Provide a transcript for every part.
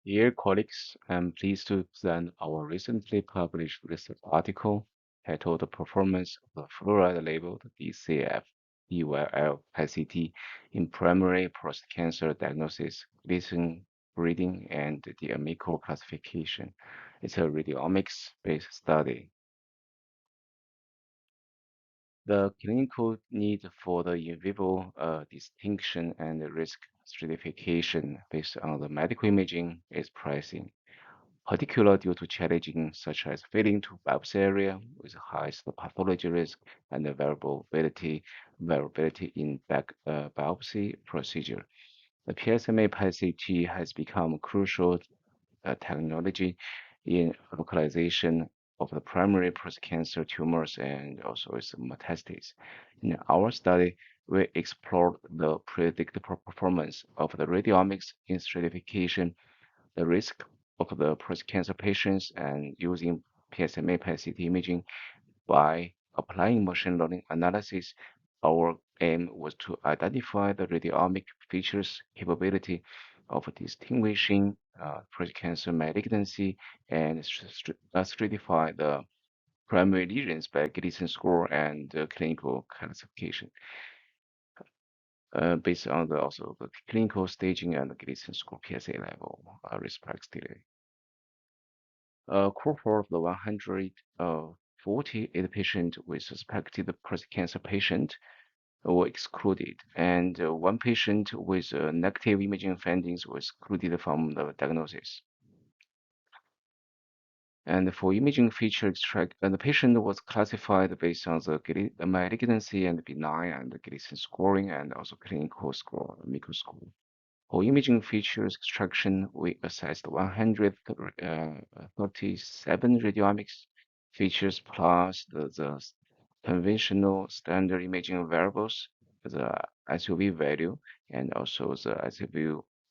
Dear colleagues, I'm pleased to present our recently published research article titled The Performance of the Fluoride-labeled DCFPyL PET-CT in Primary Prostate Cancer Diagnosis, Gleason Breeding, and the amical classification. It's a radiomics-based study. The clinical need for the in vivo distinction and risk stratification based on the medical imaging is pricing, particularly due to challenges such as failing to biopsy area with highest pathology risk and the variability in biopsy procedure. The PSMA PET-CT has become crucial technology in localization of the primary prostate cancer tumors and also its metastases. In our study, we explored the predicted performance of the radiomics in stratification, the risk of the prostate cancer patients, and using PSMA PET-CT imaging by applying machine learning analysis. Our aim was to identify the radiomic features capability of distinguishing prostate cancer malignancy and stratify the primary lesions by Gleason score and clinical classification based on also the clinical staging and the Gleason score PSA level respectively. Cohort of 148 patients with suspected prostate cancer patient were excluded, and one patient with negative imaging findings was excluded from the diagnosis. And for imaging feature extract, and the patient was classified based on the malignancy and benign and the Gleason scoring and also clinical score, MICO score. For imaging features extraction, we assessed 137 radiomics features plus the conventional standard imaging variables, the SUV value, and also the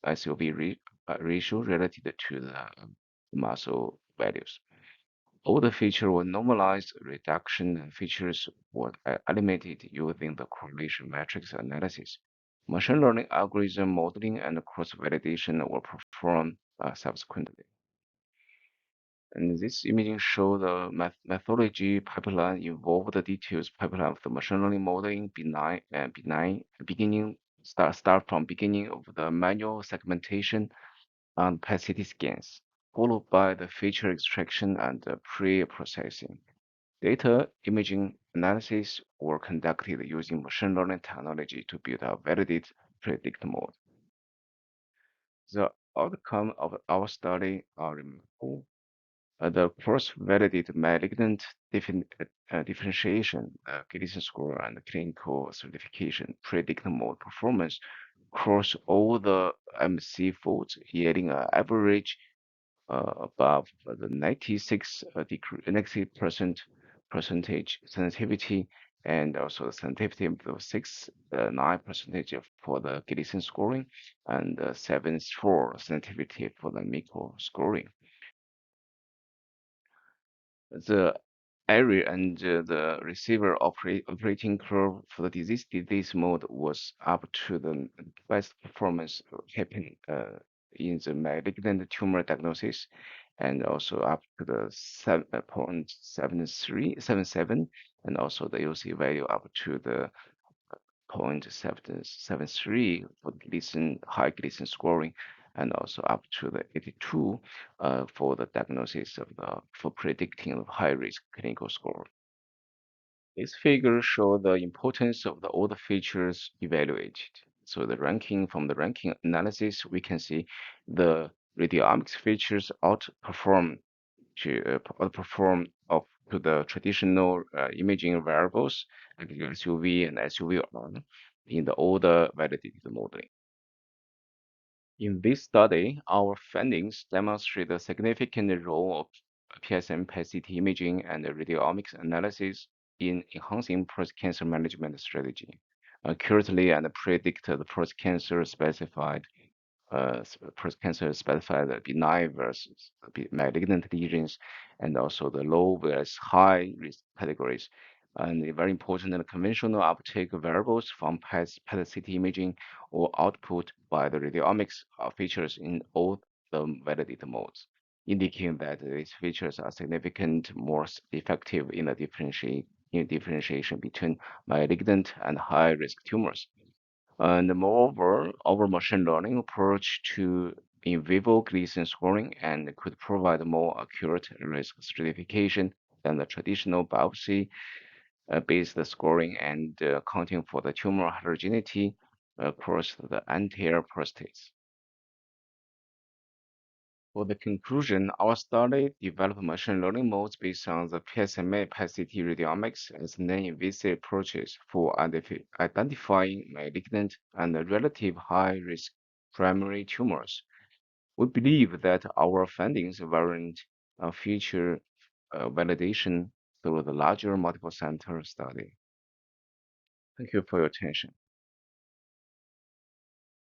SUV ratio related to the muscle values. All the features were normalized, reduction and features were eliminated using the correlation matrix analysis. Machine learning algorithm modeling and cross-validation were performed subsequently. And this imaging shows the methodology pipeline involved the details pipeline of the machine learning modeling start from beginning of the manual segmentation and PET-CT scans, followed by the feature extraction and pre-processing. Data imaging analysis were conducted using machine learning technology to build a validated predict model. The outcome of our study are remarkable. The cross-validated malignant differentiation, Gleason score, and clinical certification predict model performance across all the MC folds, yielding an average above the 96% sensitivity, and also the sensitivity of 9% for the Gleason scoring, and 74 sensitivity for the MICO scoring. The area and the receiver operating curve for the disease mode was up to the best performance happening in the malignant tumor diagnosis, and also up to the 0.7377, and also the UC value up to the 0.773 for high Gleason scoring, and also up to the 82 for the diagnosis of for predicting high risk clinical score. This figure shows the importance of all the features evaluated. So the ranking from the ranking analysis, we can see the radiomics features outperform to the traditional imaging variables like SUV and SUVR in the older validated modeling. In this study, our findings demonstrate the significant role of PSMA PET-CT imaging and radiomics analysis in enhancing prostate cancer management strategy, accurately and predict the prostate cancer specified benign versus malignant lesions, and also the low versus high risk categories. And very important, the conventional uptake variables from PET-CT imaging or output by the radiomics features in all the validated modes, indicating that these features are significant more effective in the differentiation between malignant and high-risk tumors. And moreover, our machine learning approach to in vivo Gleason scoring and could provide more accurate risk stratification than the traditional biopsy based scoring and accounting for the tumor heterogeneity across the entire prostate. For the conclusion, our study developed machine learning modes based on the PSMA PET-CT radiomics as non-invasive approaches for identifying malignant and relative high-risk primary tumors. We believe that our findings warrant future validation through the larger multiple center study. Thank you for your attention.